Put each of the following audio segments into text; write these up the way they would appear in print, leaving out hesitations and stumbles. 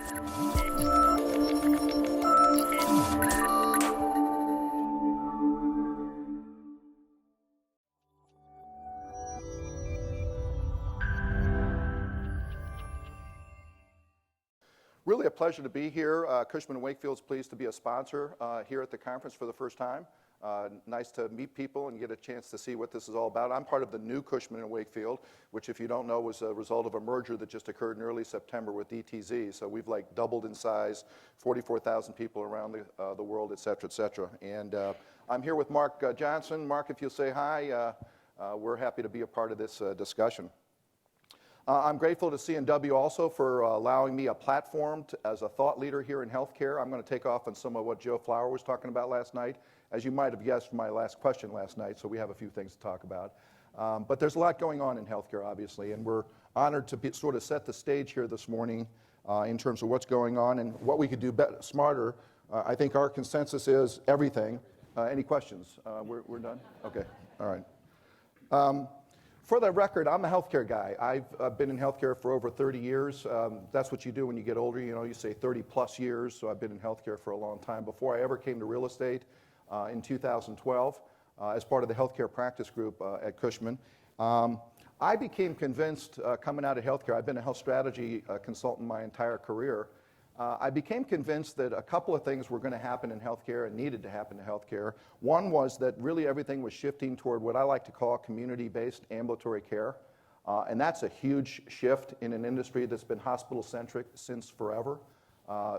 Really a pleasure to be here. Cushman Wakefield's pleased to be a sponsor here at the conference for the first time. Nice to meet people and get a chance to see what this is all about. I'm part of the new Cushman Wakefield, which if you don't know was a result of a merger that just occurred in early September with DTZ. So we've like doubled in size, 44,000 people around the world, et cetera, et cetera. And I'm here with Mark Johnson. Mark, if you'll say hi, we're happy to be a part of this discussion. I'm grateful to C&W also for allowing me a platform as a thought leader here in healthcare. I'm going to take off on some of what Joe Flower was talking about last night. As you might have guessed from my last question last night, so we have a few things to talk about. But there's a lot going on in healthcare, obviously, and we're honored to sort of set the stage here this morning in terms of what's going on and what we could do smarter. I think our consensus is everything. Any questions? We're done? Okay, all right. For the record, I'm a healthcare guy. I've been in healthcare for over 30 years. That's what you do when you get older. You know, you say 30 plus years, so I've been in healthcare for a long time. Before I ever came to real estate in 2012 as part of the healthcare practice group at Cushman, I became convinced coming out of healthcare, I've been a health strategy consultant my entire career, I became convinced that a couple of things were going to happen in healthcare and needed to happen in healthcare. One was that really everything was shifting toward what I like to call community-based ambulatory care. And that's a huge shift in an industry that's been hospital-centric since forever.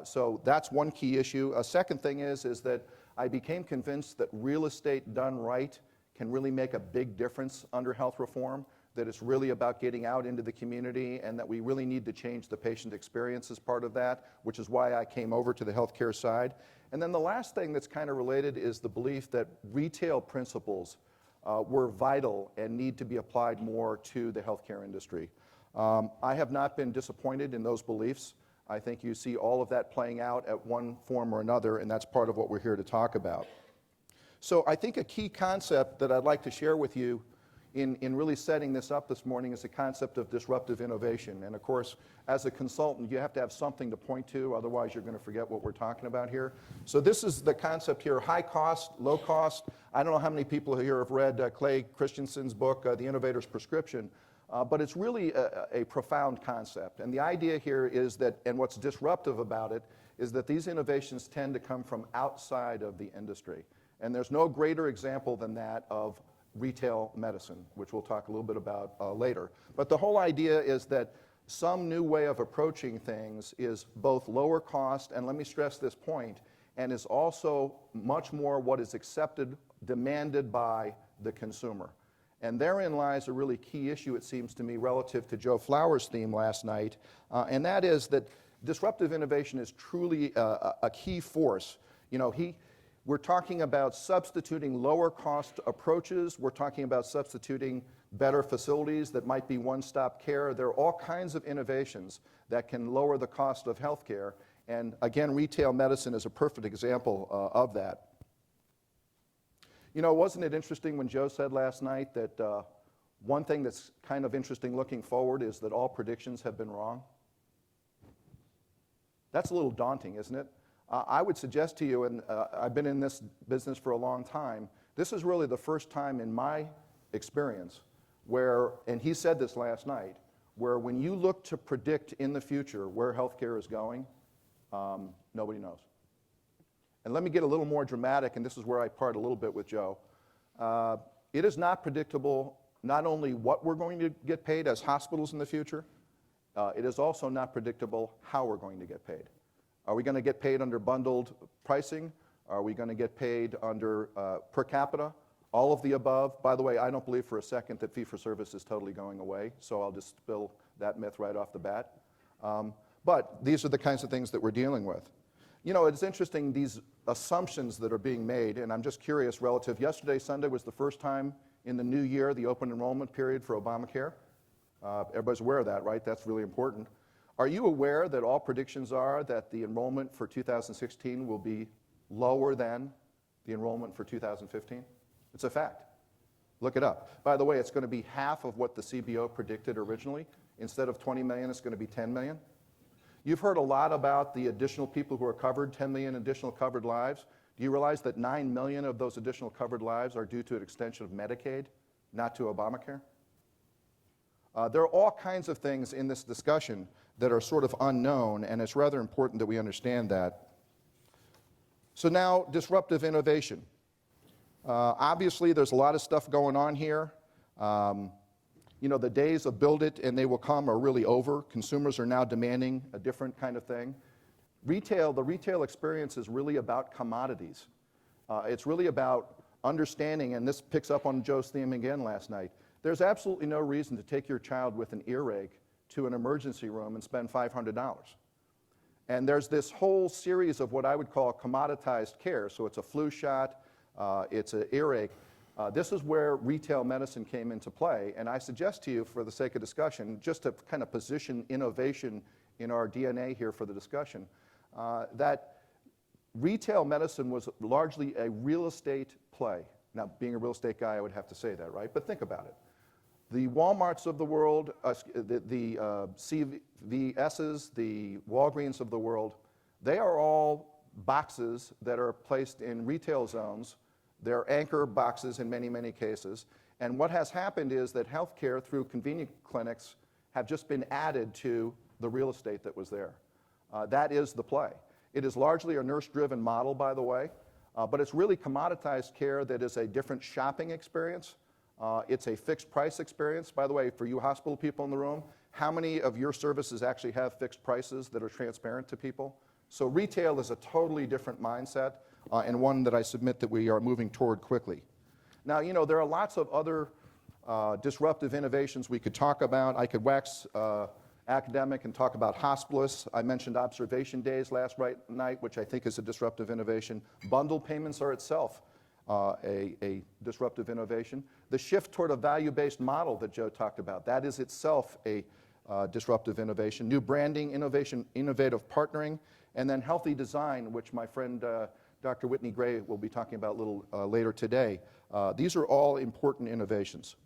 So that's one key issue. A second thing is that I became convinced that real estate done right can really make a big difference under health reform, that it's really about getting out into the community and that we really need to change the patient experience as part of that, which is why I came over to the healthcare side. And then the last thing that's kind of related is the belief that retail principles were vital and need to be applied more to the healthcare industry. I have not been disappointed in those beliefs. I think you see all of that playing out at one form or another, and that's part of what we're here to talk about. So I think a key concept that I'd like to share with you in really setting this up this morning is the concept of disruptive innovation. And of course, as a consultant, you have to have something to point to, otherwise you're going to forget what we're talking about here. So this is the concept here, high cost, low cost. I don't know how many people here have read Clay Christensen's book, The Innovator's Prescription, but it's really a profound concept. And the idea here is that, and what's disruptive about it, is that these innovations tend to come from outside of the industry. And there's no greater example than that of retail medicine, which we'll talk a little bit about later. But the whole idea is that some new way of approaching things is both lower cost, and let me stress this point, and is also much more what is accepted, demanded by the consumer. And therein lies a really key issue, it seems to me, relative to Joe Flower's theme last night, and that is that disruptive innovation is truly a key force. You know, we're talking about substituting lower cost approaches. We're talking about substituting better facilities that might be one-stop care. There are all kinds of innovations that can lower the cost of healthcare. And again, retail medicine is a perfect example of that. You know, wasn't it interesting when Joe said last night that one thing that's kind of interesting looking forward is that all predictions have been wrong? That's a little daunting, isn't it? I would suggest to you, and I've been in this business for a long time, this is really the first time in my experience where, and he said this last night, where when you look to predict in the future where healthcare is going, nobody knows. And let me get a little more dramatic, and this is where I part a little bit with Joe. It is not predictable not only what we're going to get paid as hospitals in the future, it is also not predictable how we're going to get paid. Are we going to get paid under bundled pricing? Are we going to get paid under per capita? All of the above. By the way, I don't believe for a second that fee-for-service is totally going away, so I'll just spill that myth right off the bat. But these are the kinds of things that we're dealing with. You know, it's interesting, these assumptions that are being made, and I'm just curious relative. Yesterday, Sunday, was the first time in the new year, the open enrollment period for Obamacare. Everybody's aware of that, right? That's really important. Are you aware that all predictions are that the enrollment for 2016 will be lower than the enrollment for 2015? It's a fact. Look it up. By the way, it's going to be half of what the CBO predicted originally. Instead of 20 million, it's going to be 10 million. You've heard a lot about the additional people who are covered, 10 million additional covered lives. Do you realize that 9 million of those additional covered lives are due to an extension of Medicaid, not to Obamacare? There are all kinds of things in this discussion that are sort of unknown, and it's rather important that we understand that. So now, disruptive innovation. Obviously, there's a lot of stuff going on here. You know, the days of build it and they will come are really over. Consumers are now demanding a different kind of thing. The retail experience is really about commodities. It's really about understanding, and this picks up on Joe's theme again last night. There's absolutely no reason to take your child with an earache to an emergency room and spend $500. And there's this whole series of what I would call commoditized care. So it's a flu shot, it's an earache. This is where retail medicine came into play. And I suggest to you, for the sake of discussion, just to kind of position innovation in our DNA here for the discussion, that retail medicine was largely a real estate play. Now, being a real estate guy, I would have to say that, right? But think about it. The Walmarts of the world, the CVS's, the Walgreens of the world, they are all boxes that are placed in retail zones. They're anchor boxes in many, many cases. And what has happened is that healthcare through convenient clinics have just been added to the real estate that was there. That is the play. It is largely a nurse-driven model, by the way, but it's really commoditized care that is a different shopping experience. It's a fixed price experience. By the way, for you hospital people in the room, how many of your services actually have fixed prices that are transparent to people? So retail is a totally different mindset, and one that I submit that we are moving toward quickly. Now, you know, there are lots of other disruptive innovations we could talk about. I could wax academic and talk about hospitalists. I mentioned observation days last night, which I think is a disruptive innovation. Bundle payments are itself a disruptive innovation. The shift toward a value-based model that Joe talked about, that is itself a disruptive innovation. New branding, innovation, innovative partnering, and then healthy design, which my friend Dr. Whitney Gray will be talking about a little later today. These are all important innovations.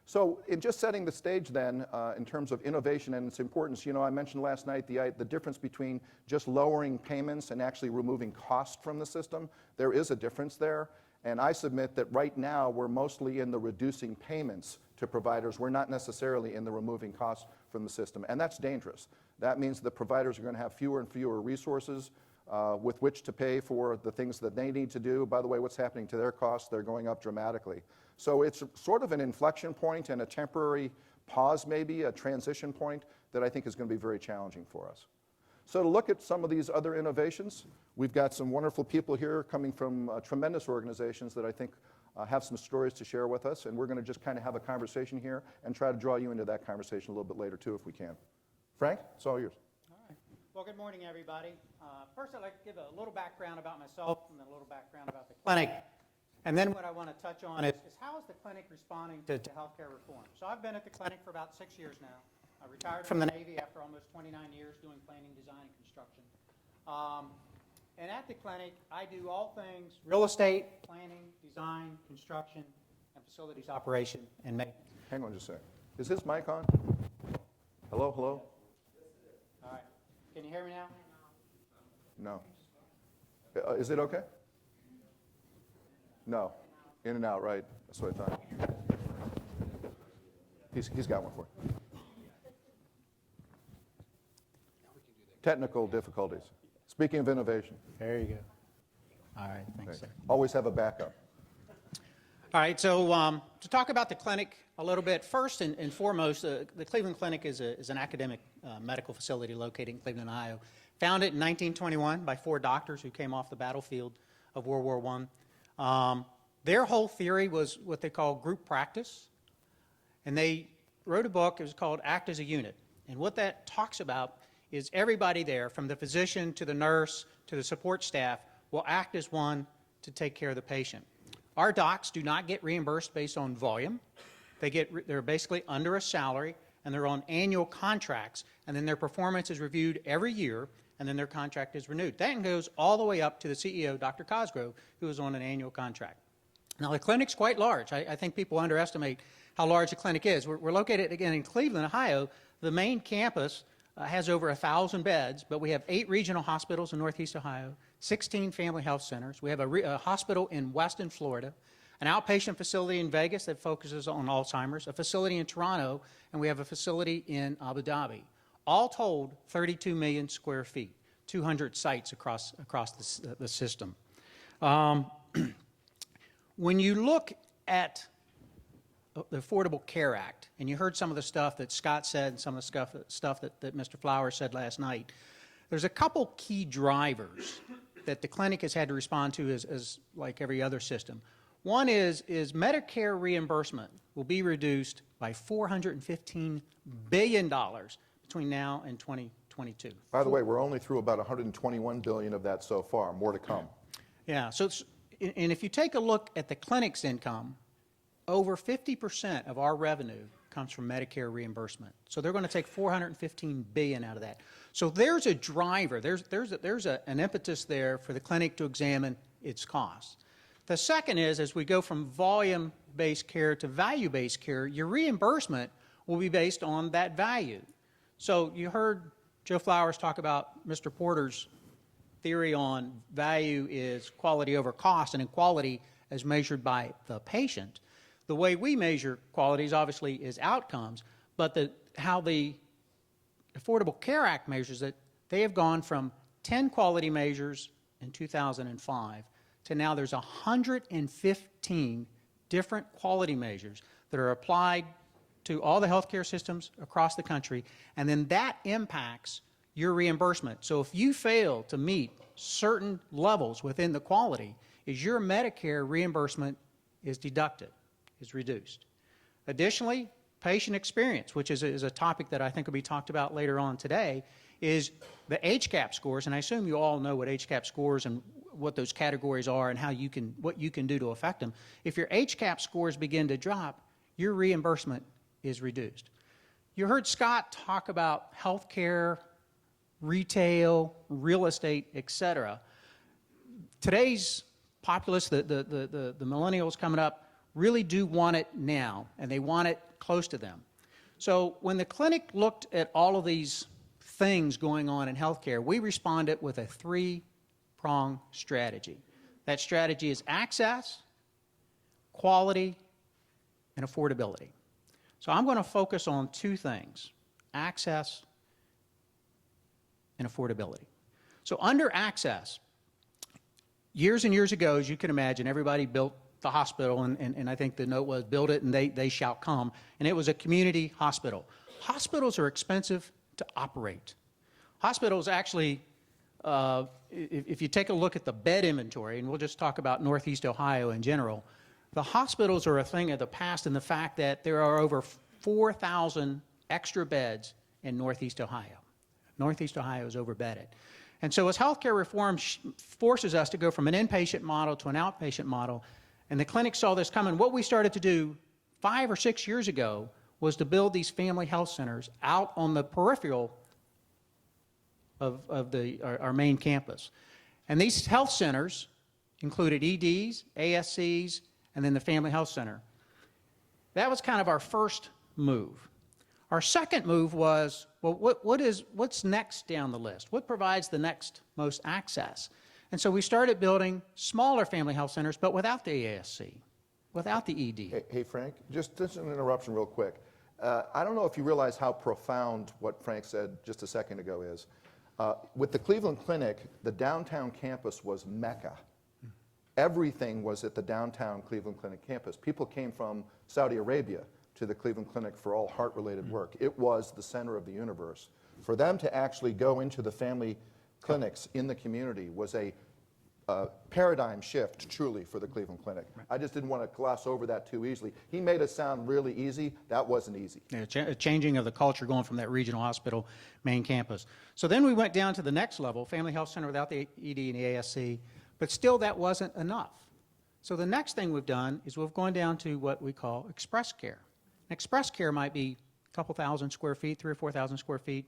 So in just setting the stage then, in terms of innovation and its importance, you know, I mentioned last night the difference between just lowering payments and actually removing cost from the system. There is a difference there, and I submit that right now we're mostly in the reducing payments to providers. We're not necessarily in the removing costs from the system, and that's dangerous. That means the providers are going to have fewer and fewer resources with which to pay for the things that they need to do. By the way, what's happening to their costs? They're going up dramatically. So it's sort of an inflection point and a temporary pause, maybe, a transition point that I think is going to be very challenging for us. So to look at some of these other innovations, we've got some wonderful people here coming from tremendous organizations that I think have some stories to share with us, and we're going to just kind of have a conversation here and try to draw you into that conversation a little bit later, too, if we can. Frank, it's all yours. All right. Well, good morning, everybody. First, I'd like to give a little background about myself and then a little background about the clinic. And then what I want to touch on is how is the clinic responding to healthcare reform? So I've been at the clinic for about 6 years now. I retired from the Navy after almost 29 years doing planning, design, and construction. And at the clinic, I do all things real estate, planning, design, construction, and facilities operation and maintenance. Hang on just a second. Is his mic on? Hello, hello? All right. Can you hear me now? No. Is it okay? No. In and out, right. That's what I thought. He's got one for you. Technical difficulties. Speaking of innovation. There you go. All right. Thanks, sir. Always have a backup. All right. So to talk about the clinic a little bit, first and foremost, the Cleveland Clinic is an academic medical facility located in Cleveland, Ohio. Founded in 1921 by 4 doctors who came off the battlefield of World War I. Their whole theory was what they call group practice, and they wrote a book. It was called Act as a Unit, and what that talks about is everybody there, from the physician to the nurse to the support staff, will act as one to take care of the patient. Our docs do not get reimbursed based on volume. They're basically under a salary, and they're on annual contracts, and then their performance is reviewed every year, and then their contract is renewed. That goes all the way up to the CEO, Dr. Cosgrove, who is on an annual contract. Now, the clinic's quite large. I think people underestimate how large the clinic is. We're located, again, in Cleveland, Ohio. The main campus has over 1,000 beds, but we have 8 regional hospitals in Northeast Ohio, 16 family health centers. We have a hospital in Weston, Florida, an outpatient facility in Vegas that focuses on Alzheimer's, a facility in Toronto, and we have a facility in Abu Dhabi. All told, 32 million square feet, 200 sites across the system. When you look at the Affordable Care Act, and you heard some of the stuff that Scott said and some of the stuff that Mr. Flowers said last night, there's a couple key drivers that the clinic has had to respond to as like every other system. One is Medicare reimbursement will be reduced by $415 billion between now and 2022. By the way, we're only through about $121 billion of that so far, more to come. Yeah, so and if you take a look at the clinic's income, over 50% of our revenue comes from Medicare reimbursement. So they're going to take $415 billion out of that. So there's a driver, there's an impetus there for the clinic to examine its costs. The second is, as we go from volume-based care to value-based care, your reimbursement will be based on that value. So you heard Joe Flowers talk about Mr. Porter's theory on value is quality over cost, and in quality as measured by the patient. The way we measure quality is obviously is outcomes, but how the Affordable Care Act measures it, they have gone from 10 quality measures in 2005 to now there's 115 different quality measures that are applied to all the healthcare systems across the country, and then that impacts your reimbursement. So if you fail to meet certain levels within the quality, is your Medicare reimbursement is deducted, is reduced. Additionally, patient experience, which is a topic that I think will be talked about later on today, is the HCAP scores, and I assume you all know what HCAP scores and what those categories are and what you can do to affect them. If your HCAP scores begin to drop, your reimbursement is reduced. You heard Scott talk about healthcare, retail, real estate, etc. Today's populace, the millennials coming up, really do want it now, and they want it close to them. So when the clinic looked at all of these things going on in healthcare, we responded with a 3-pronged strategy. That strategy is access, quality, and affordability. So I'm going to focus on 2 things, access and affordability. So under access, years and years ago, as you can imagine, everybody built the hospital, and I think the note was, build it and they shall come, and it was a community hospital. Hospitals are expensive to operate. Hospitals actually, if you take a look at the bed inventory, and we'll just talk about Northeast Ohio in general, the hospitals are a thing of the past in the fact that there are over 4,000 extra beds in Northeast Ohio. Northeast Ohio is overbedded. And so as healthcare reform forces us to go from an inpatient model to an outpatient model, and the clinic saw this coming, what we started to do 5 or 6 years ago was to build these family health centers out on the peripheral of our main campus. And these health centers included EDs, ASCs, and then the Family Health Center. That was kind of our first move. Our second move was, well, what's next down the list? What provides the next most access? And so we started building smaller family health centers, but without the ASC, without the ED. Hey Frank, just an interruption real quick. I don't know if you realize how profound what Frank said just a second ago is. With the Cleveland Clinic, the downtown campus was Mecca. Everything was at the downtown Cleveland Clinic campus. People came from Saudi Arabia to the Cleveland Clinic for all heart-related work. It was the center of the universe. For them to actually go into the family clinics in the community was a paradigm shift, truly, for the Cleveland Clinic. I just didn't want to gloss over that too easily. He made it sound really easy. That wasn't easy. Yeah, changing of the culture going from that regional hospital main campus. So then we went down to the next level, Family Health Center without the ED and the ASC, but still that wasn't enough. So the next thing we've done is we've gone down to what we call express care. Express care might be a couple thousand square feet, 3,000 or 4,000 square feet,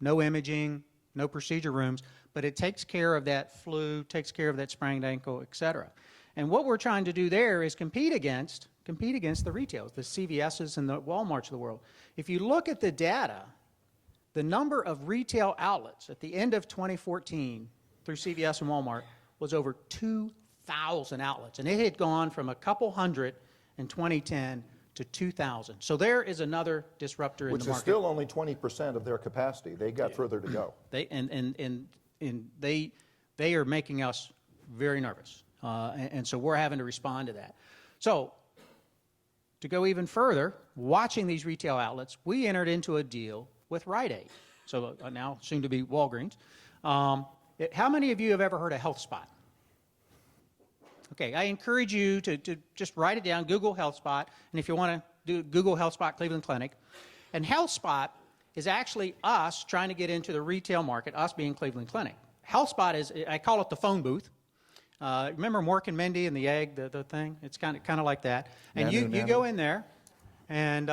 no imaging, no procedure rooms, but it takes care of that flu, takes care of that sprained ankle, et cetera. And what we're trying to do there is compete against the retailers, the CVS's and the Walmarts of the world. If you look at the data, the number of retail outlets at the end of 2014 through CVS and Walmart was over 2,000 outlets. And it had gone from a couple hundred in 2010 to 2,000. So there is another disruptor in the market. Which is still only 20% of their capacity. They got further to go. They are making us very nervous. And so we're having to respond to that. So to go even further, watching these retail outlets, we entered into a deal with Rite Aid, so now soon to be Walgreens. How many of you have ever heard of HealthSpot? Okay, I encourage you to just write it down, Google HealthSpot, and if you want to do Google HealthSpot Cleveland Clinic. And HealthSpot is actually us trying to get into the retail market, us being Cleveland Clinic. HealthSpot is, I call it the phone booth. Remember Mork and Mindy and the egg, the thing? It's kind of like that. And you go in there, and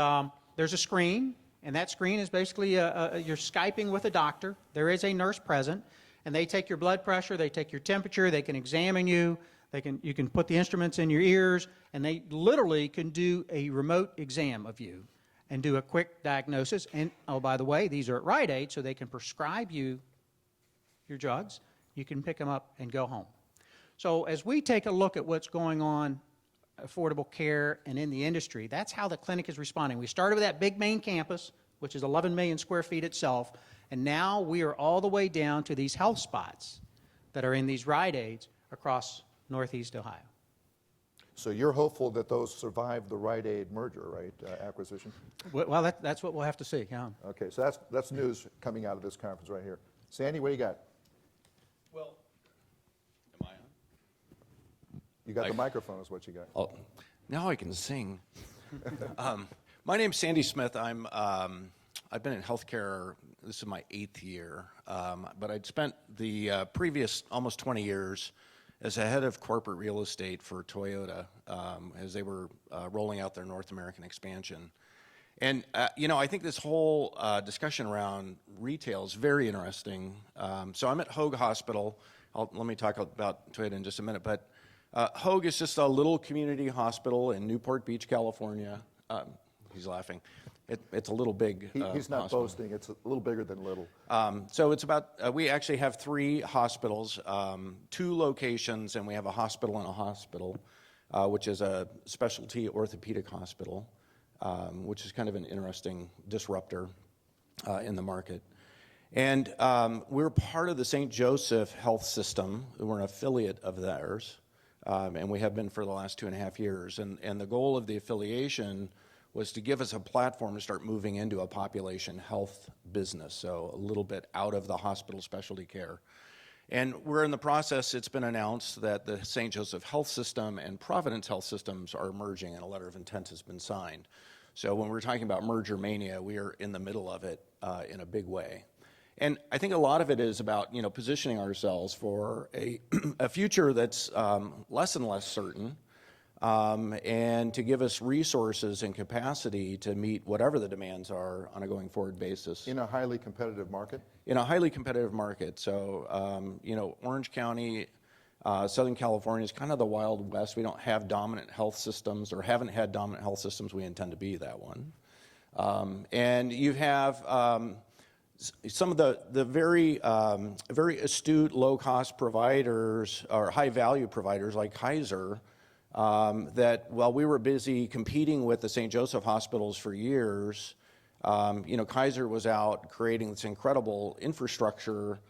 there's a screen, and that screen is basically you're Skyping with a doctor. There is a nurse present, and they take your blood pressure, they take your temperature, they can examine you, you can put the instruments in your ears, and they literally can do a remote exam of you and do a quick diagnosis. And, oh, by the way, these are at Rite Aid, so they can prescribe you your drugs. You can pick them up and go home. So as we take a look at what's going on, affordable care and in the industry, that's how the clinic is responding. We started with that big main campus, which is 11 million square feet itself, and now we are all the way down to these health spots that are in these Rite Aids across Northeast Ohio. So you're hopeful that those survive the Rite Aid merger, right, acquisition? Well, that's what we'll have to see. Yeah. Okay, so that's news coming out of this conference right here. Sandy, what do you got? Well, am I on? You got the microphone is what you got. Oh, now I can sing. My name's Sandy Smith. I've been in healthcare. This is my 8th year, but I'd spent the previous almost 20 years as a head of corporate real estate for Toyota as they were rolling out their North American expansion. And, I think this whole discussion around retail is very interesting. So I'm at Hoag Hospital. Let me talk about Toyota in just a minute. But Hoag is just a little community hospital in Newport Beach, California. He's laughing. It's a little big He's not hospital. boasting. It's a little bigger than little. So it's about, we actually have 3 hospitals, 2 locations, and we have a hospital and a hospital, which is a specialty orthopedic hospital, which is kind of an interesting disruptor in the market. And we're part of the St. Joseph Health System. We're an affiliate of theirs, and we have been for the last 2.5 years. And the goal of the affiliation was to give us a platform to start moving into a population health business, so a little bit out of the hospital specialty care. And we're in the process. It's been announced that the St. Joseph Health System and Providence Health Systems are merging, and a letter of intent has been signed. So when we're talking about merger mania, we are in the middle of it in a big way. And I think a lot of it is about positioning ourselves for a future that's less and less certain, and to give us resources and capacity to meet whatever the demands are on a going forward basis. In a highly competitive market? In a highly competitive market. So, Orange County, Southern California is kind of the Wild West. We don't have dominant health systems or haven't had dominant health systems. We intend to be that one. And you have some of the very astute low-cost providers or high-value providers like Kaiser, that while we were busy competing with the St. Joseph hospitals for years, Kaiser was out creating this incredible infrastructure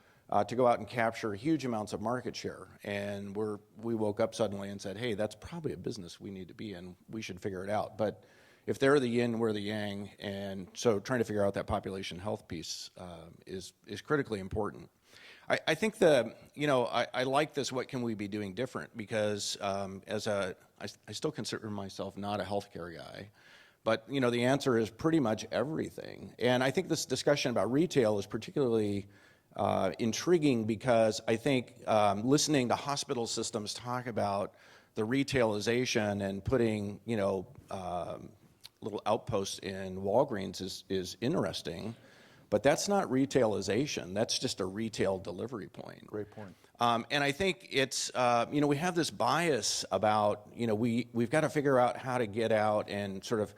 to go out and capture huge amounts of market share. And we woke up suddenly and said, hey, that's probably a business we need to be in. We should figure it out. But if they're the yin, we're the yang. And so trying to figure out that population health piece is critically important. I think I like this, what can we be doing different? Because I still consider myself not a healthcare guy, but the answer is pretty much everything. And I think this discussion about retail is particularly intriguing because I think listening to hospital systems talk about the retailization and putting little outposts in Walgreens is interesting. But that's not retailization. That's just a retail delivery point. Great point. And I think it's, we have this bias about, we've got to figure out how to get out and sort of,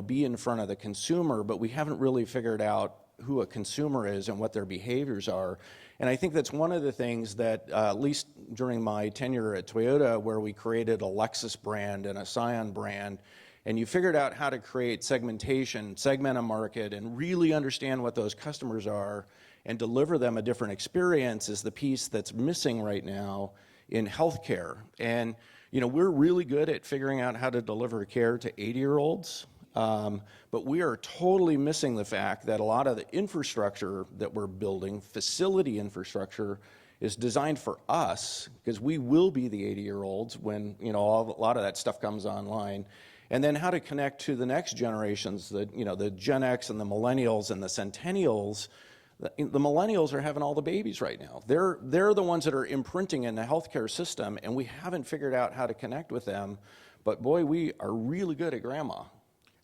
be in front of the consumer, but we haven't really figured out who a consumer is and what their behaviors are. And I think that's one of the things that, at least during my tenure at Toyota, where we created a Lexus brand and a Scion brand, and you figured out how to create segmentation, segment a market, and really understand what those customers are and deliver them a different experience is the piece that's missing right now in healthcare. And we're really good at figuring out how to deliver care to 80-year-olds, but we are totally missing the fact that a lot of the infrastructure that we're building, facility infrastructure, is designed for us, because we will be the 80-year-olds when a lot of that stuff comes online. And then how to connect to the next generations, the Gen X and the millennials and the centennials. The millennials are having all the babies right now. They're the ones that are imprinting in the healthcare system, and we haven't figured out how to connect with them. But boy, we are really good at grandma.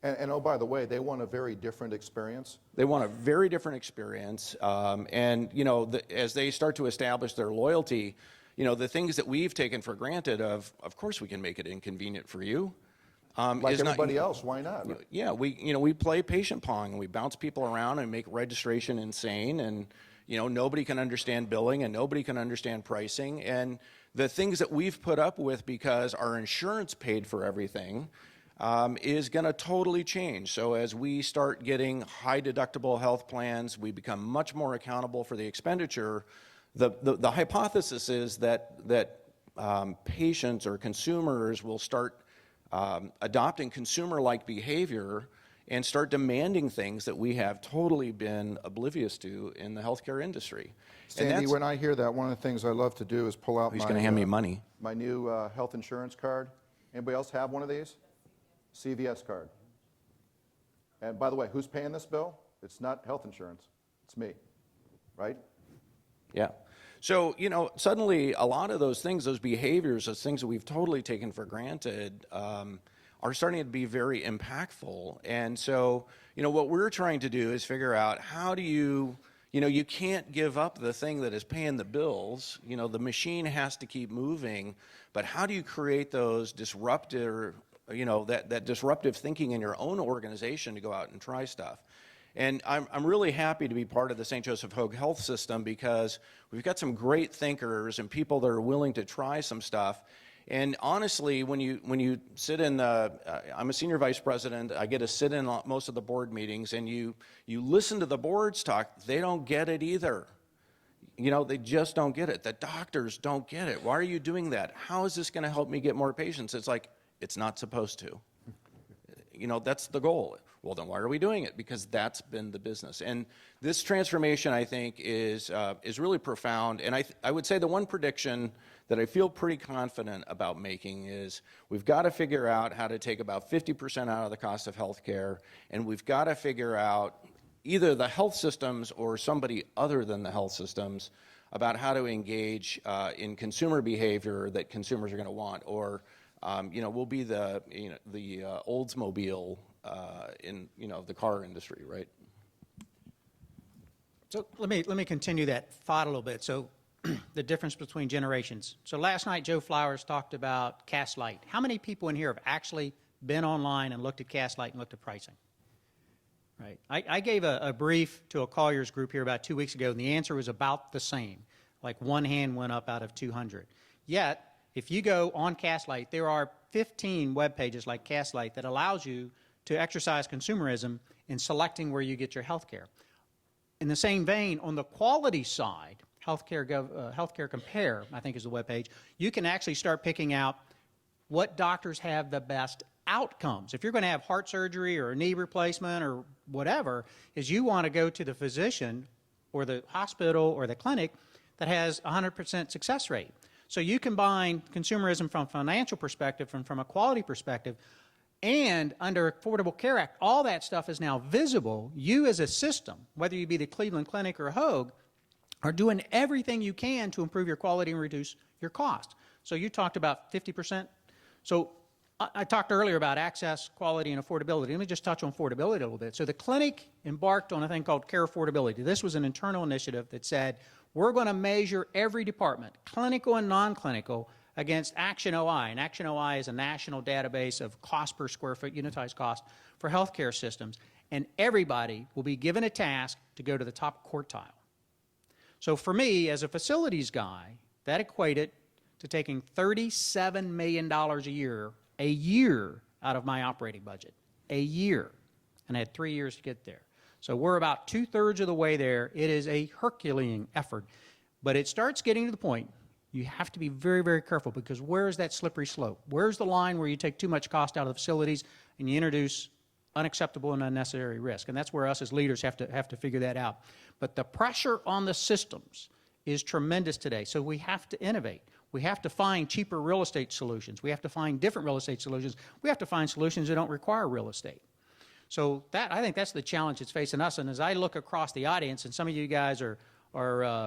And oh, by the way, they want a very different experience. They want a very different experience. As they start to establish their loyalty, the things that we've taken for granted of course we can make it inconvenient for you. Like everybody else, why not? Yeah, we play patient pong, and we bounce people around and make registration insane, and nobody can understand billing and nobody can understand pricing, and the things that we've put up with because our insurance paid for everything is going to totally change. So as we start getting high deductible health plans, we become much more accountable for the expenditure. The hypothesis is that patients or consumers will start adopting consumer-like behavior and start demanding things that we have totally been oblivious to in the healthcare industry. Sandy, when I hear that, one of the things I love to do is pull out He's going to hand me money. My new health insurance card. Anybody else have one of these? CVS card. And by the way, who's paying this bill? It's not health insurance. It's me, right? Yeah. So, suddenly a lot of those things, those behaviors, those things that we've totally taken for granted are starting to be very impactful. And so, what we're trying to do is figure out how do you can't give up the thing that is paying the bills. The machine has to keep moving, but how do you create those disruptive, that disruptive thinking in your own organization to go out and try stuff? And I'm really happy to be part of the St. Joseph Hoag Health System because we've got some great thinkers and people that are willing to try some stuff. And honestly, when you sit in I'm a senior vice president, I get to sit in most of the board meetings, and you listen to the boards talk, they don't get it either. They just don't get it. The doctors don't get it. Why are you doing that? How is this going to help me get more patients? It's like, it's not supposed to. That's the goal. Well, then why are we doing it? Because that's been the business. And this transformation, I think, is really profound. And I would say the one prediction that I feel pretty confident about making is we've got to figure out how to take about 50% out of the cost of healthcare, and we've got to figure out either the health systems or somebody other than the health systems about how to engage in consumer behavior that consumers are going to want, or we'll be the Oldsmobile in the car industry, right? So let me continue that thought a little bit. So the difference between generations. So last night Joe Flowers talked about Castlight. How many people in here have actually been online and looked at Castlight and looked at pricing? Right. I gave a brief to a Colliers group here about 2 weeks ago, and the answer was about the same. Like one hand went up out of 200. Yet, if you go on Castlight, there are 15 web pages like Castlight that allows you to exercise consumerism in selecting where you get your health care. In the same vein, on the quality side, Healthcare Compare, I think is the web page, you can actually start picking out what doctors have the best outcomes. If you're going to have heart surgery or a knee replacement or whatever, is you want to go to the physician or the hospital or the clinic that has 100% success rate. So you combine consumerism from a financial perspective and from a quality perspective, and under Affordable Care Act, all that stuff is now visible. You as a system, whether you be the Cleveland Clinic or Hoag, are doing everything you can to improve your quality and reduce your cost. So you talked about 50%. So I talked earlier about access, quality, and affordability. Let me just touch on affordability a little bit. So the clinic embarked on a thing called Care Affordability. This was an internal initiative that said, we're going to measure every department, clinical and non-clinical, against Action OI. And Action OI is a national database of cost per square foot, unitized cost for healthcare systems. and everybody will be given a task to go to the top quartile. So for me, as a facilities guy, that equated to taking $37 million a year out of my operating budget, a year, and I had 3 years to get there. So we're about 2/3 of the way there. It is a Herculean effort, but it starts getting to the point you have to be very, very careful, because where's that slippery slope? Where's the line where you take too much cost out of the facilities and you introduce unacceptable and unnecessary risk? And that's where us as leaders have to figure that out. But the pressure on the systems is tremendous today, so we have to innovate. We have to find cheaper real estate solutions. We have to find different real estate solutions. We have to find solutions that don't require real estate. So I think that's the challenge that's facing us. And as I look across the audience, and some of you guys are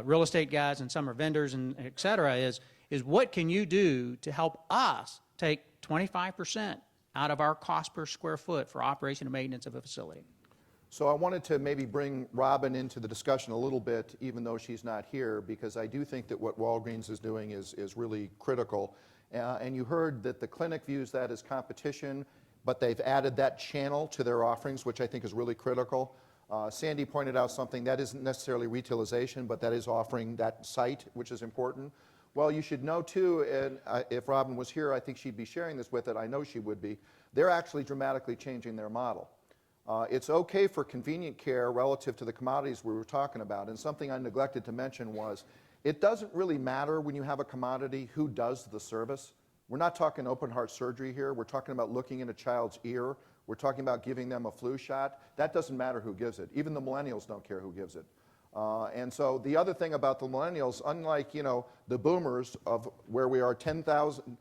real estate guys and some are vendors and et cetera, is what can you do to help us take 25% out of our cost per square foot for operation and maintenance of a facility? So I wanted to maybe bring Robin into the discussion a little bit, even though she's not here, because I do think that what Walgreens is doing is really critical. And you heard that the clinic views that as competition, but they've added that channel to their offerings, which I think is really critical. Sandy pointed out something that isn't necessarily retailization, but that is offering that site, which is important. Well, you should know too, and if Robin was here, I think she'd be sharing this with it. I know she would be. They're actually dramatically changing their model. It's okay for convenient care relative to the commodities we were talking about, and something I neglected to mention was, it doesn't really matter when you have a commodity who does the service. We're not talking open heart surgery here. We're talking about looking in a child's ear. We're talking about giving them a flu shot. That doesn't matter who gives it. Even the millennials don't care who gives it. And so the other thing about the millennials, unlike the boomers of where we are 10,000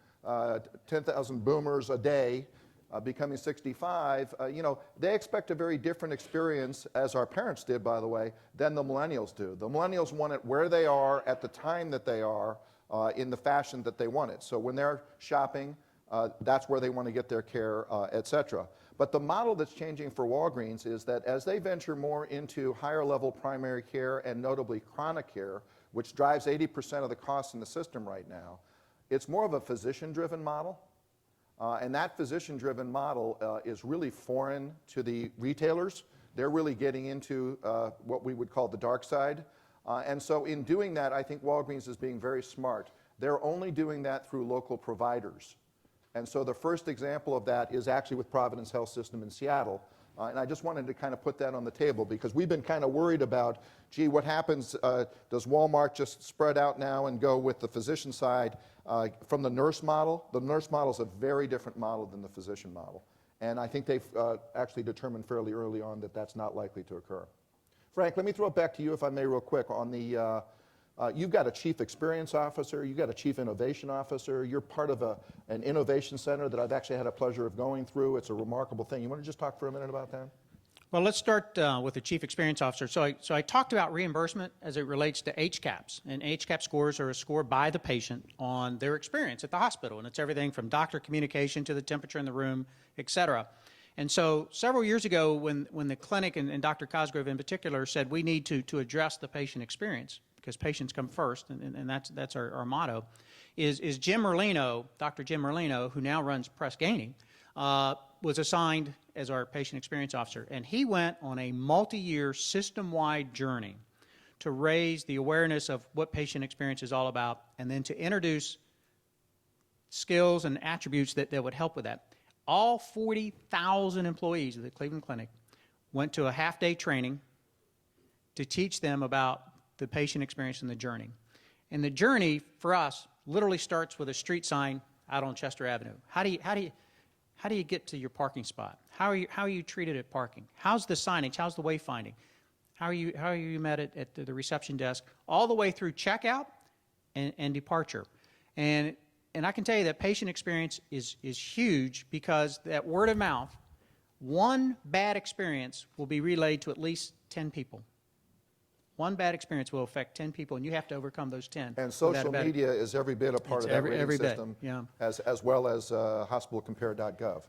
boomers a day, becoming 65, they expect a very different experience, as our parents did, by the way, than the millennials do. The millennials want it where they are at the time that they are, in the fashion that they want it. So when they're shopping, that's where they want to get their care, et cetera. But the model that's changing for Walgreens is that as they venture more into higher level primary care and notably chronic care, which drives 80% of the costs in the system right now, it's more of a physician-driven model. And that physician-driven model is really foreign to the retailers. They're really getting into what we would call the dark side. And so in doing that, I think Walgreens is being very smart. They're only doing that through local providers. And so the first example of that is actually with Providence Health System in Seattle. And I just wanted to kind of put that on the table, because we've been kind of worried about, gee, what happens, does Walmart just spread out now and go with the physician side from the nurse model? The nurse model is a very different model than the physician model. And I think they've actually determined fairly early on that that's not likely to occur. Frank, let me throw it back to you, if I may, real quick. On the, you've got a chief experience officer, you've got a chief innovation officer, you're part of an innovation center that I've actually had a pleasure of going through. It's a remarkable thing. You want to just talk for a minute about that? Well, let's start with the Chief Experience Officer. So I talked about reimbursement as it relates to HCAHPS. And HCAHPS scores are a score by the patient on their experience at the hospital. And it's everything from doctor communication to the temperature in the room, et cetera. And so several years ago, when the clinic and Dr. Cosgrove in particular said we need to address the patient experience, because patients come first, and that's our motto, is Jim Merlino, Dr. Jim Merlino, who now runs Press Ganey, was assigned as our patient experience officer. And he went on a multi-year system-wide journey to raise the awareness of what patient experience is all about, and then to introduce skills and attributes that would help with that. All 40,000 employees of the Cleveland Clinic went to a half-day training to teach them about the patient experience and the journey. And the journey for us literally starts with a street sign out on Chester Avenue. How do you get to your parking spot? How are you treated at parking? How's the signage? How's the wayfinding? How are you met at the reception desk? All the way through checkout and departure. And I can tell you that patient experience is huge, because that word of mouth, one bad experience will be relayed to at least 10 people. One bad experience will affect 10 people, and you have to overcome those 10. And social media is every bit a part of that rating system, yeah. as well as hospitalcompare.gov.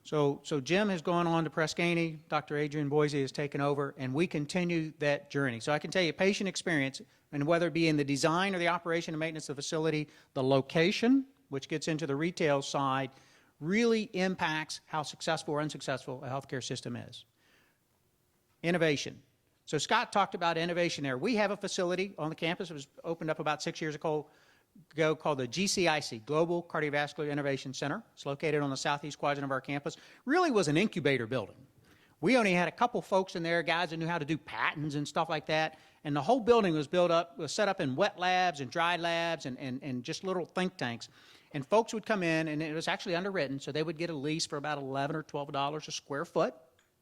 So Jim has gone on to Press Ganey, Dr. Adrian Boise has taken over, and we continue that journey. So I can tell you, patient experience, and whether it be in the design or the operation and maintenance of the facility, the location, which gets into the retail side, really impacts how successful or unsuccessful a healthcare system is. innovation. So Scott talked about innovation there. We have a facility on the campus. It was opened up about 6 years ago called the GCIC, Global Cardiovascular Innovation Center. It's located on the southeast quadrant of our campus. Really was an incubator building. We only had a couple folks in there, guys that knew how to do patents and stuff like that. And the whole building was set up in wet labs and dry labs and just little think tanks. And folks would come in, and it was actually underwritten, so they would get a lease for about $11 or $12 a square foot,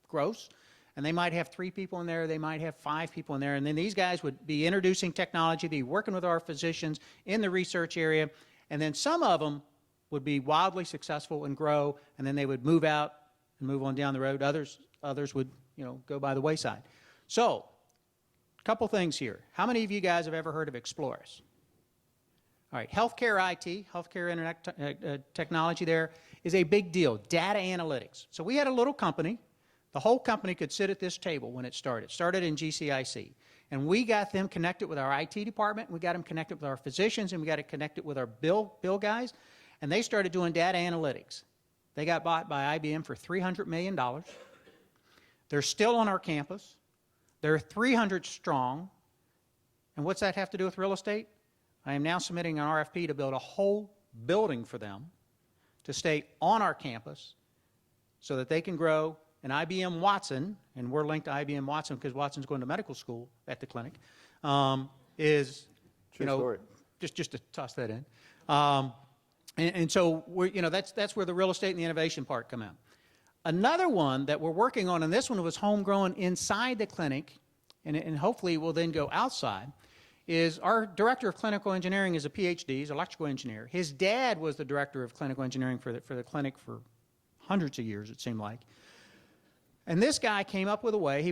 gross. And they might have 3 people in there, they might have 5 people in there. And then these guys would be introducing technology, be working with our physicians in the research area. And then some of them would be wildly successful and grow, and then they would move out and move on down the road. Others would, go by the wayside. So, a couple things here. How many of you guys have ever heard of Explorus? All right, healthcare IT, healthcare internet technology there is a big deal. Data analytics. So we had a little company. The whole company could sit at this table when it started. It started in GCIC. And we got them connected with our IT department. We got them connected with our physicians, and we got it connected with our bill guys. And they started doing data analytics. They got bought by IBM for $300 million. They're still on our campus. They're 300 strong. And what's that have to do with real estate? I am now submitting an RFP to build a whole building for them to stay on our campus so that they can grow. And IBM Watson, and we're linked to IBM Watson because Watson's going to medical school at the clinic, is, True story. just to toss that in. And so that's where the real estate and the innovation part come out. Another one that we're working on, and this one was homegrown inside the clinic, and hopefully will then go outside, is our director of clinical engineering is a PhD, he's an electrical engineer. His dad was the director of clinical engineering for the clinic for hundreds of years, it seemed like. And this guy came up with a way, he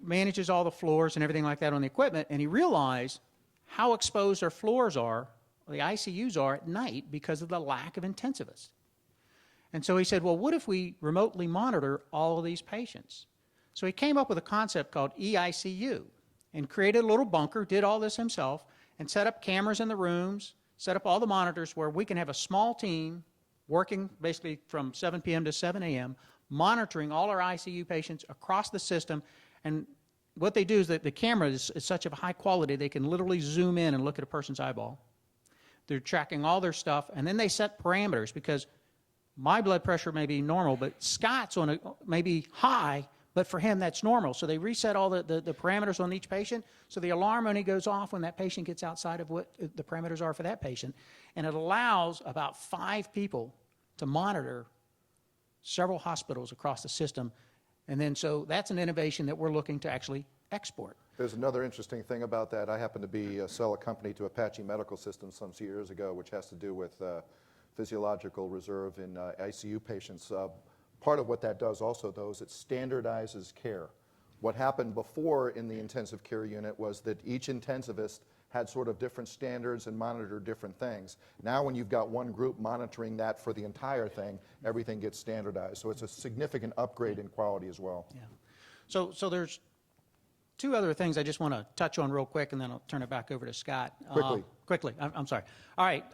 manages all the floors and everything like that on the equipment, and he realized how exposed our floors are, the ICUs are at night because of the lack of intensivists. And so he said, well, what if we remotely monitor all of these patients? So he came up with a concept called EICU and created a little bunker, did all this himself, and set up cameras in the rooms, set up all the monitors where we can have a small team working basically from 7 p.m. to 7 a.m., monitoring all our ICU patients across the system. And what they do is that the camera is such of high quality, they can literally zoom in and look at a person's eyeball. They're tracking all their stuff, and then they set parameters because my blood pressure may be normal, but Scott's may be high, but for him that's normal. So they reset all the parameters on each patient, so the alarm only goes off when that patient gets outside of what the parameters are for that patient. And it allows about 5 people to monitor several hospitals across the system. And then so that's an innovation that we're looking to actually export. There's another interesting thing about that. I happen to sell a company to Apache Medical Systems some years ago, which has to do with physiological reserve in ICU patients. Part of what that does also, though, is it standardizes care. What happened before in the intensive care unit was that each intensivist had sort of different standards and monitored different things. Now when you've got one group monitoring that for the entire thing, everything gets standardized. So it's a significant upgrade in quality as well. Yeah. So there's 2 other things I just want to touch on real quick, and then I'll turn it back over to Scott. Quickly. I'm sorry. All right,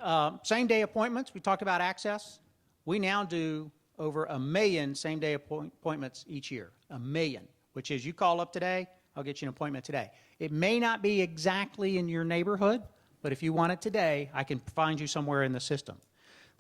same-day appointments. We talked about access. We now do over 1 million same-day appointments each year. 1 million, which is you call up today, I'll get you an appointment today. It may not be exactly in your neighborhood, but if you want it today, I can find you somewhere in the system.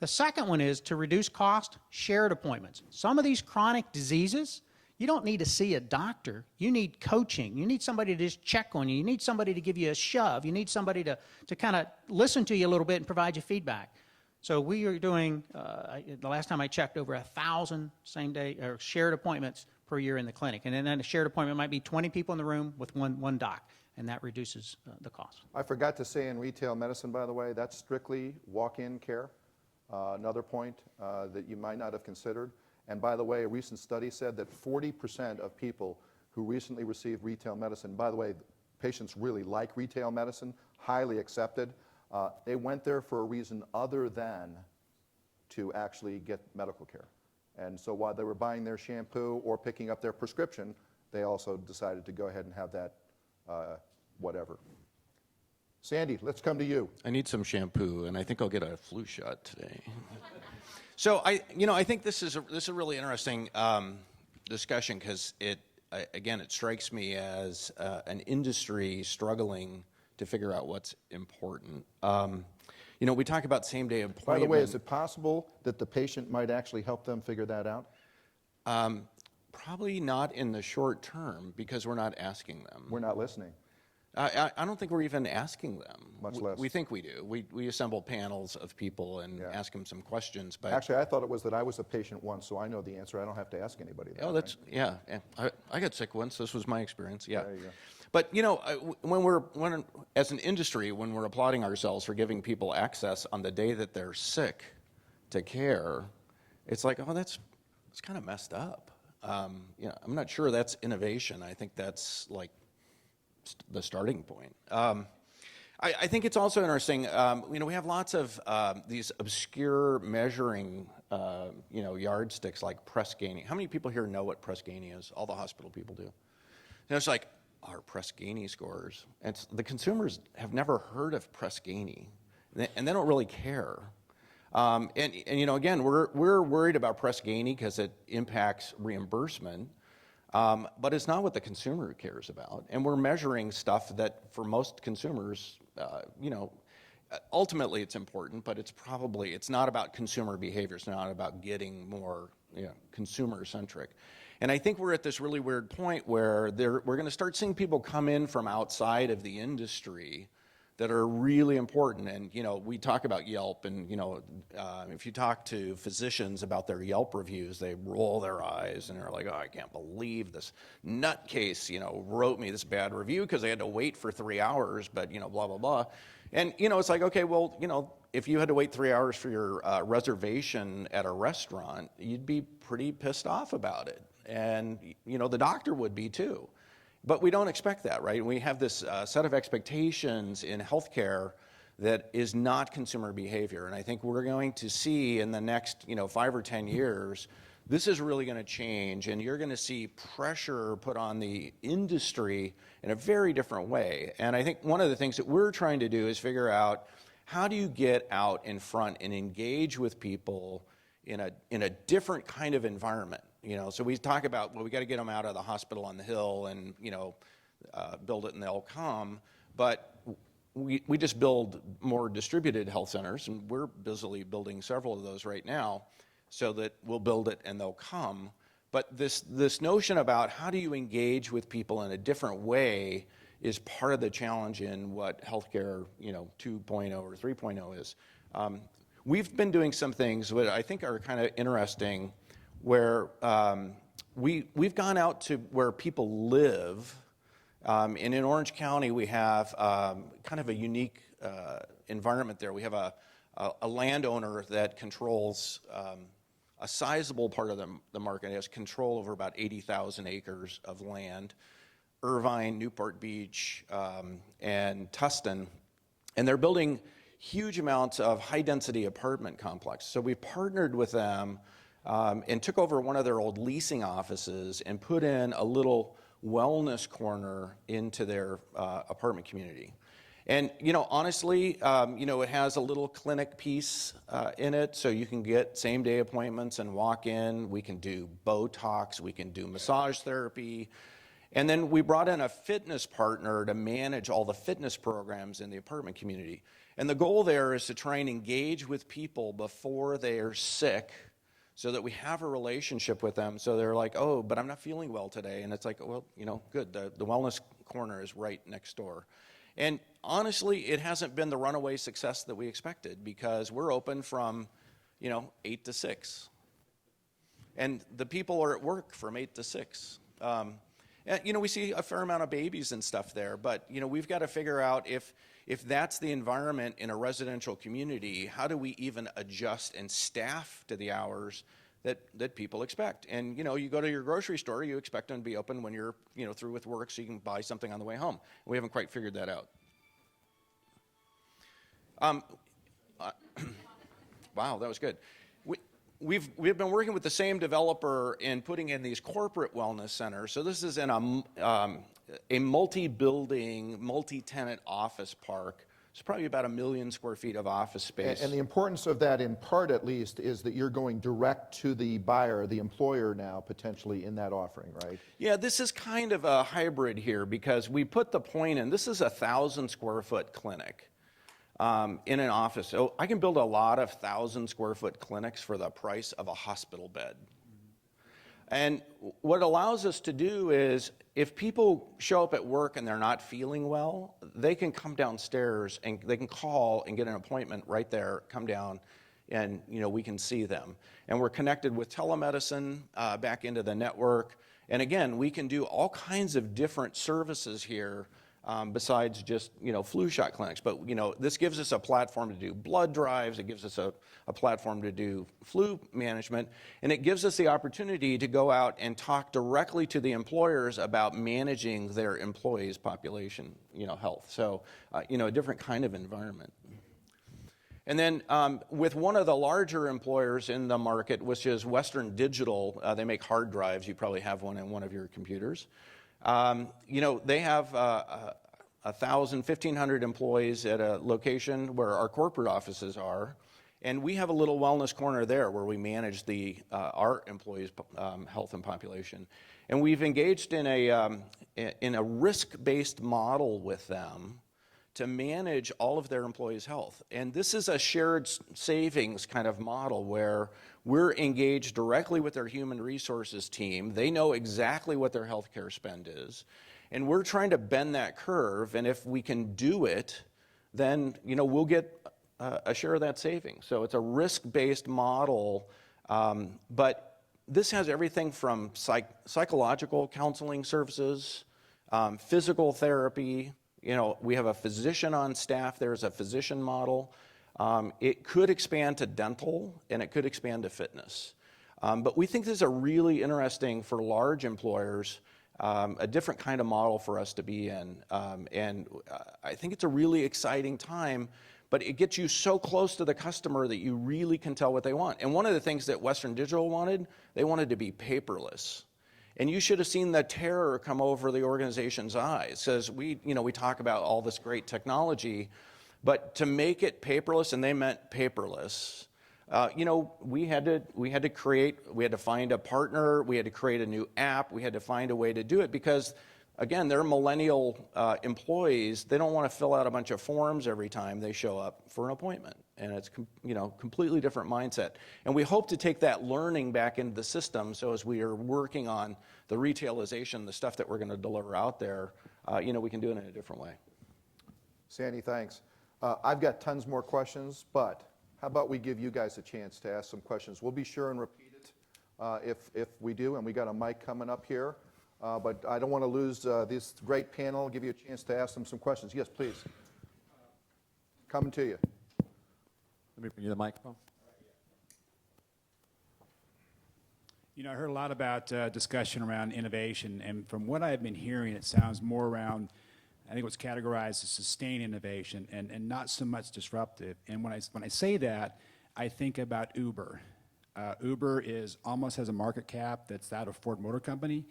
The second one is to reduce cost, shared appointments. Some of these chronic diseases, you don't need to see a doctor. You need coaching. You need somebody to just check on you. You need somebody to give you a shove. You need somebody to kind of listen to you a little bit and provide you feedback. So we are doing, the last time I checked, over 1,000 same-day or shared appointments per year in the clinic. And then a shared appointment might be 20 people in the room with one doc, and that reduces the cost. I forgot to say in retail medicine, by the way, that's strictly walk-in care. Another point that you might not have considered. And by the way, a recent study said that 40% of people who recently received retail medicine, by the way, patients really like retail medicine, highly accepted. They went there for a reason other than to actually get medical care. And so while they were buying their shampoo or picking up their prescription, they also decided to go ahead and have that whatever. Sandy, let's come to you. I need some shampoo, and I think I'll get a flu shot today. So I think this is a really interesting discussion because again, it strikes me as an industry struggling to figure out what's important. We talk about same-day appointment. By the way, is it possible that the patient might actually help them figure that out? Probably not in the short term because we're not asking them. We're not listening. I don't think we're even asking them. Much less. We think we do. We assemble panels of people and ask them some questions. But Actually, I thought it was that I was a patient once, so I know the answer. I don't have to ask anybody that. oh, that's yeah. I got sick once. This was my experience. Yeah. There you go. But when as an industry, when we're applauding ourselves for giving people access on the day that they're sick to care, it's like, oh, it's kind of messed up. I'm not sure that's innovation. I think that's like the starting point. I think it's also interesting. We have lots of these obscure measuring, yardsticks like Press Ganey. How many people here know what Press Ganey is? All the hospital people do. And it's like our Press Ganey scores. And the consumers have never heard of Press Ganey, and they don't really care. Again, we're worried about Press Ganey because it impacts reimbursement. But it's not what the consumer cares about. And we're measuring stuff that for most consumers, ultimately it's important, but it's not about consumer behavior. It's not about getting more consumer centric. And I think we're at this really weird point where we're going to start seeing people come in from outside of the industry that are really important. And, we talk about Yelp, and, if you talk to physicians about their Yelp reviews, they roll their eyes and they're like, oh, I can't believe this nutcase, wrote me this bad review because they had to wait for 3 hours, but, blah, blah, blah. And, it's like, okay, well, if you had to wait 3 hours for your reservation at a restaurant, you'd be pretty pissed off about it. And, the doctor would be too. But we don't expect that, right? We have this set of expectations in healthcare that is not consumer behavior. And I think we're going to see in the next 5 or 10 years, this is really going to change. And you're going to see pressure put on the industry in a very different way. And I think one of the things that we're trying to do is figure out, how do you get out in front and engage with people in a different kind of environment? So we talk about, well, we got to get them out of the hospital on the hill and, build it and they'll come. But we just build more distributed health centers, and we're busily building several of those right now, so that we'll build it and they'll come. But this notion about how do you engage with people in a different way is part of the challenge in what healthcare, 2.0 or 3.0 is. We've been doing some things that I think are kind of interesting, where we've gone out to where people live. And in Orange County, we have kind of a unique environment there. We have a landowner that controls a sizable part of the market. It has control over about 80,000 acres of land, Irvine, Newport Beach, and Tustin. And they're building huge amounts of high-density apartment complexes. So we partnered with them and took over one of their old leasing offices and put in a little wellness corner into their apartment community. And, honestly, it has a little clinic piece in it, so you can get same-day appointments and walk in. We can do Botox, we can do massage therapy. And then we brought in a fitness partner to manage all the fitness programs in the apartment community. And the goal there is to try and engage with people before they are sick, so that we have a relationship with them. So they're like, oh, but I'm not feeling well today. And it's like, well, good. The wellness corner is right next door. And honestly, it hasn't been the runaway success that we expected, because we're open from, 8 to 6. And the people are at work from 8 to 6. We see a fair amount of babies and stuff there, but, we've got to figure out if that's the environment in a residential community, how do we even adjust and staff to the hours that people expect? And, you go to your grocery store, you expect them to be open when you're, through with work, so you can buy something on the way home. We haven't quite figured that out. Wow, that was good. We've been working with the same developer in putting in these corporate wellness centers. So this is in a multi-building, multi-tenant office park It's probably about 1 million square feet of office space. And the importance of that, in part at least, is that you're going direct to the buyer, the employer now, potentially, in that offering, right? Yeah, this is kind of a hybrid here because we put the point in. This is a 1,000 square foot clinic in an office. So I can build a lot of 1,000 square foot clinics for the price of a hospital bed. And what it allows us to do is, if people show up at work and they're not feeling well, they can come downstairs and they can call and get an appointment right there, come down, and we can see them. And we're connected with telemedicine back into the network. And again, we can do all kinds of different services here besides just flu shot clinics. But this gives us a platform to do blood drives. It gives us a platform to do flu management, and it gives us the opportunity to go out and talk directly to the employers about managing their employees' population, health. So a different kind of environment. And then with one of the larger employers in the market, which is Western Digital, they make hard drives. You probably have one in one of your computers. They have 1,000, 1,500 employees at a location where our corporate offices are, and we have a little wellness corner there where we manage our employees' health and population. And we've engaged in a risk-based model with them to manage all of their employees' health. And this is a shared savings kind of model where we're engaged directly with their human resources team. They know exactly what their healthcare spend is. And we're trying to bend that curve. And if we can do it, then we'll get a share of that savings. So it's a risk-based model. But this has everything from psychological counseling services, physical therapy. We have a physician on staff. There's a physician model. It could expand to dental, and it could expand to fitness. But we think this is a really interesting, for large employers, a different kind of model for us to be in. And I think it's a really exciting time, but it gets you so close to the customer that you really can tell what they want. And one of the things that Western Digital wanted, they wanted to be paperless. And you should have seen the terror come over the organization's eyes, because we talk about all this great technology, but to make it paperless, and they meant paperless, we had to find a partner, we had to create a new app, we had to find a way to do it, because again, they're millennial employees. They don't want to fill out a bunch of forms every time they show up for an appointment. And it's completely different mindset. And we hope to take that learning back into the system, so as we are working on the retailization, the stuff that we're going to deliver out there, we can do it in a different way. Sandy, thanks. I've got tons more questions, but how about we give you guys a chance to ask some questions? We'll be sure and repeat it if we do, and we got a mic coming up here. But I don't want to lose this great panel. I'll give you a chance to ask them some questions. Yes, please. Coming to you. Let me bring you the microphone. I heard a lot about discussion around innovation, and from what I've been hearing, it sounds more around, I think it was categorized as sustained innovation and not so much disruptive. And when I say that, I think about Uber. Uber almost has a market cap that's that of Ford Motor Company,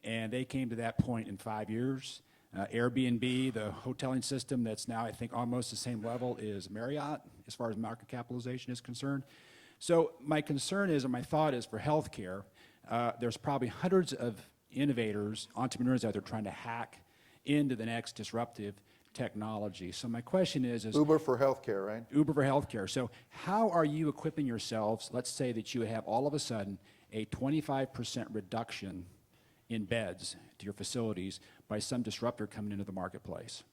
and they came to that point in 5 years. Airbnb, the hoteling system that's now, I think, almost the same level is Marriott as far as market capitalization is concerned. So my concern is, or my thought is, for healthcare, there's probably hundreds of innovators, entrepreneurs out there trying to hack into the next disruptive technology. So my question is Uber for healthcare, right? Uber for healthcare. So how are you equipping yourselves? Let's say that you have all of a sudden a 25% reduction in beds to your facilities by some disruptor coming into the marketplace.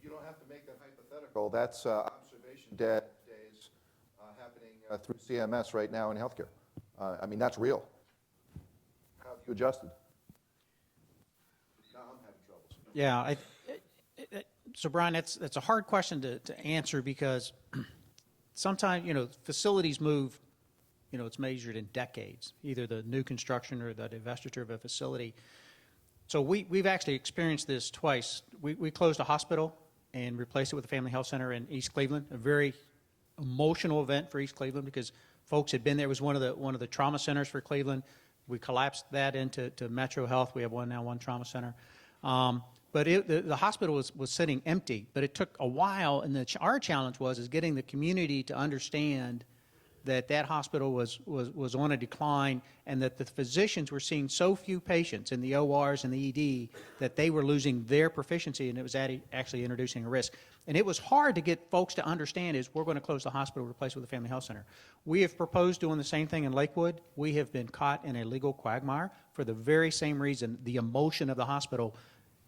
You don't have to make that hypothetical. That's observation days happening through CMS right now in healthcare. That's real. How have you adjusted? Now I'm having troubles. Yeah, so Brian, that's a hard question to answer, because sometimes, facilities move, it's measured in decades, either the new construction or the divestiture of a facility. So we've actually experienced this twice. We closed a hospital and replaced it with a family health center in East Cleveland, a very emotional event for East Cleveland, because folks had been there. It was one of the trauma centers for Cleveland. We collapsed that into Metro Health. We have one trauma center. But the hospital was sitting empty. But it took a while, and our challenge was getting the community to understand that hospital was on a decline, and that the physicians were seeing so few patients in the ORs and the ED that they were losing their proficiency, and it was actually introducing a risk. And it was hard to get folks to understand is we're going to close the hospital, replace it with a family health center. We have proposed doing the same thing in Lakewood. We have been caught in a legal quagmire for the very same reason, the emotion of the hospital.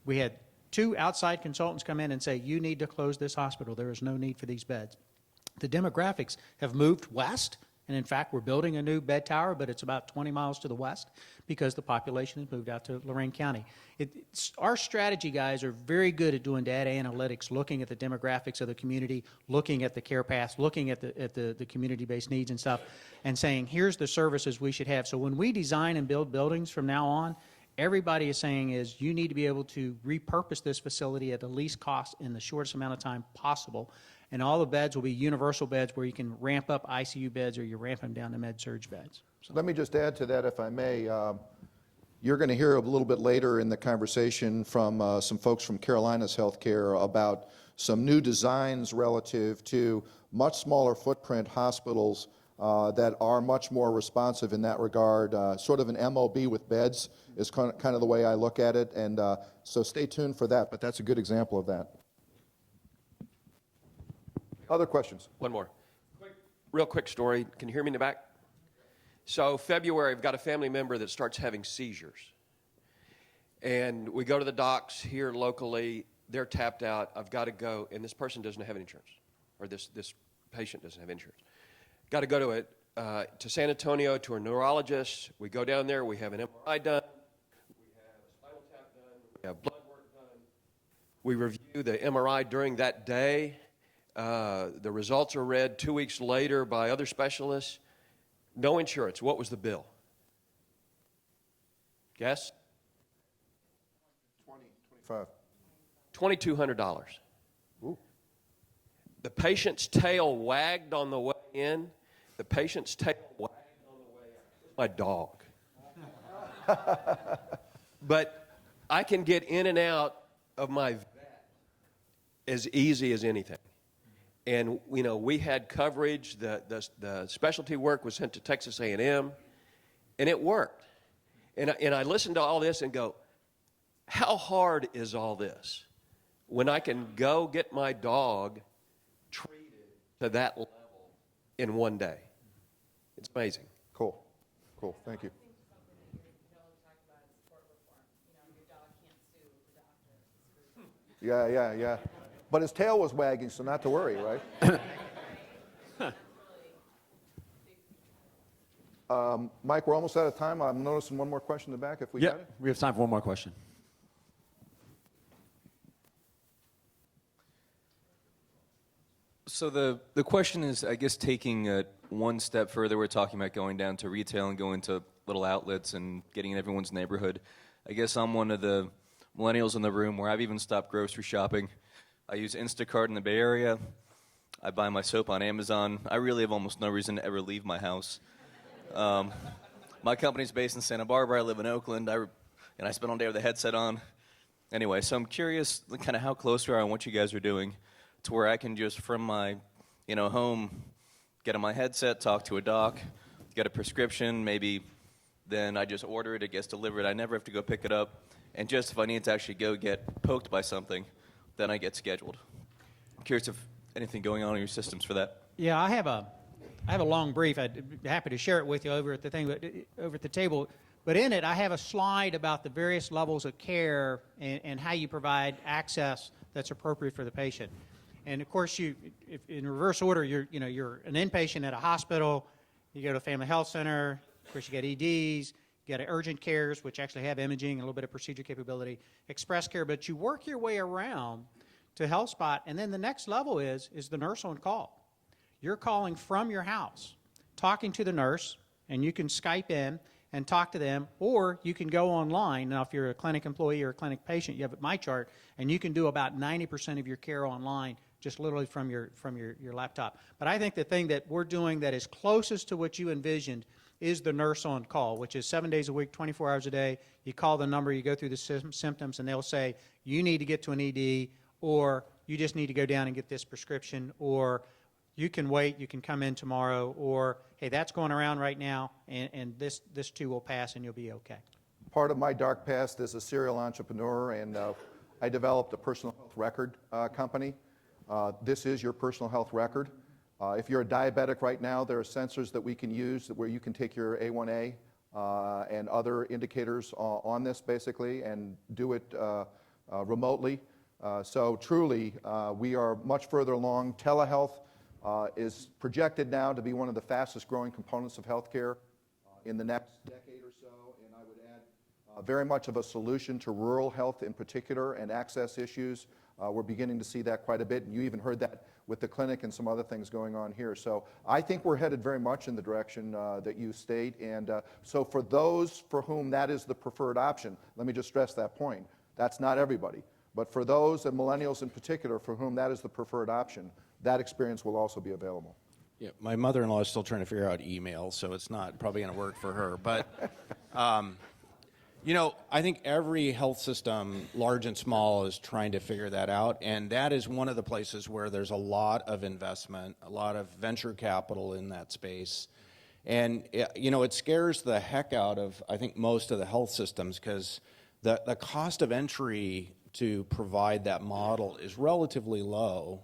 We had 2 outside consultants come in and say, you need to close this hospital. There is no need for these beds. The demographics have moved west, and in fact, we're building a new bed tower, but it's about 20 miles to the west because the population has moved out to Lorain County. Our strategy guys are very good at doing data analytics, looking at the demographics of the community, looking at the care paths, looking at the community-based needs and stuff, and saying, here's the services we should have. So when we design and build buildings from now on, everybody is saying is you need to be able to repurpose this facility at the least cost in the shortest amount of time possible. And all the beds will be universal beds where you can ramp up ICU beds or you ramp them down to med-surg beds. So let me just add to that, if I may. You're going to hear a little bit later in the conversation from some folks from Carolinas Healthcare about some new designs relative to much smaller footprint hospitals that are much more responsive in that regard. Sort of an MOB with beds is kind of the way I look at it, and so stay tuned for that, but that's a good example of that. Other questions? One more. Real quick story. Can you hear me in the back? So February, I've got a family member that starts having seizures. And we go to the docs here locally. They're tapped out. I've got to go. And this person doesn't have insurance. Or this patient doesn't have insurance. Got to go to San Antonio to a neurologist. We go down there. We have an MRI done. We have a spinal tap done. We have blood work done. We review the MRI during that day. The results are read 2 weeks later by other specialists. No insurance. What was the bill? Guess? 25. $2,200. Ooh. The patient's tail wagged on the way in. The patient's tail wagged on the way out. My dog. But I can get in and out of my vet as easy as anything. And, you know, we had coverage. The specialty work was sent to Texas A&M, and it worked. And I listened to all this and go, how hard is all this when I can go get my dog treated to that level in one day? It's amazing. Cool. Cool. Thank you. Yeah. But his tail was wagging, so not to worry, right? Mike, we're almost out of time. I'm noticing one more question in the back, if we got it. We have time for one more question. So the question is, I guess, taking it one step further, we're talking about going down to retail and going to little outlets and getting in everyone's neighborhood. I guess I'm one of the millennials in the room where I've even stopped grocery shopping. I use Instacart in the Bay Area. I buy my soap on Amazon. I really have almost no reason to ever leave my house. My company's based in Santa Barbara. I live in Oakland, and I spend all day with a headset on. Anyway, so I'm curious kind of how close we are on what you guys are doing to where I can just from my home get on my headset, talk to a doc, get a prescription, maybe then I just order it, it gets delivered. I never have to go pick it up. And just if I need to actually go get poked by something, then I get scheduled. I'm curious if anything going on in your systems for that. Yeah, I have a long brief. I'd be happy to share it with you over at the table. But in it, I have a slide about the various levels of care and how you provide access that's appropriate for the patient. And of course, if in reverse order, you're an inpatient at a hospital. You go to a family health center. Of course, you got EDs. You got urgent cares, which actually have imaging and a little bit of procedure capability, express care, but you work your way around to HealthSpot, and then the next level is the nurse on call. You're calling from your house, talking to the nurse, and you can Skype in and talk to them, or you can go online. Now, if you're a clinic employee or a clinic patient, you have MyChart, and you can do about 90% of your care online, just literally from your laptop. But I think the thing that we're doing that is closest to what you envisioned is the nurse on call, which is 7 days a week, 24 hours a day. You call the number, you go through the symptoms, and they'll say, you need to get to an ED, or you just need to go down and get this prescription, or you can wait, you can come in tomorrow, or, hey, that's going around right now, and this too will pass, and you'll be okay. Part of my dark past as a serial entrepreneur, and I developed a personal health record company. This is your personal health record. If you're a diabetic right now, there are sensors that we can use where you can take your A1A and other indicators on this basically and do it remotely. So truly, we are much further along. Telehealth is projected now to be one of the fastest growing components of healthcare in the next decade or so, and I would add very much of a solution to rural health in particular and access issues. We're beginning to see that quite a bit, and you even heard that with the clinic and some other things going on here. So I think we're headed very much in the direction that you state, and so for those for whom that is the preferred option, let me just stress that point. That's not everybody, but for those, and millennials in particular, for whom that is the preferred option, that experience will also be available. Yeah, my mother-in-law is still trying to figure out email, so it's not probably going to work for her. But, you know, I think every health system, large and small, is trying to figure that out. And that is one of the places where there's a lot of investment, a lot of venture capital in that space. And, you know, it scares the heck out of, I think, most of the health systems because the cost of entry to provide that model is relatively low.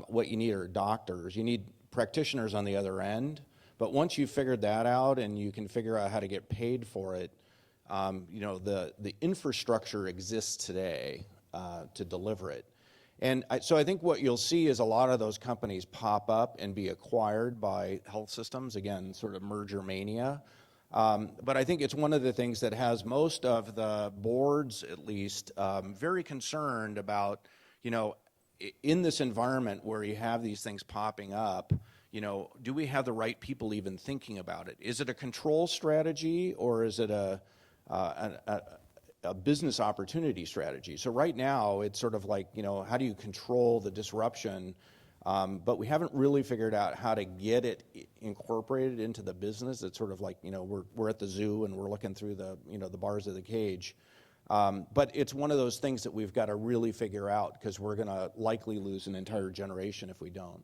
What you need are doctors. You need practitioners on the other end. But once you've figured that out and you can figure out how to get paid for it, you know, the infrastructure exists today to deliver it. And so I think what you'll see is a lot of those companies pop up and be acquired by health systems, again, sort of merger mania. But I think it's one of the things that has most of the boards, at least, very concerned about, you know, in this environment where you have these things popping up, you know, do we have the right people even thinking about it? Is it a control strategy or is it a business opportunity strategy? So right now, it's sort of like, you know, how do you control the disruption? But we haven't really figured out how to get it incorporated into the business. It's sort of like, you know, we're at the zoo and we're looking through the, you know, the bars of the cage. But it's one of those things that we've got to really figure out because we're going to likely lose an entire generation if we don't.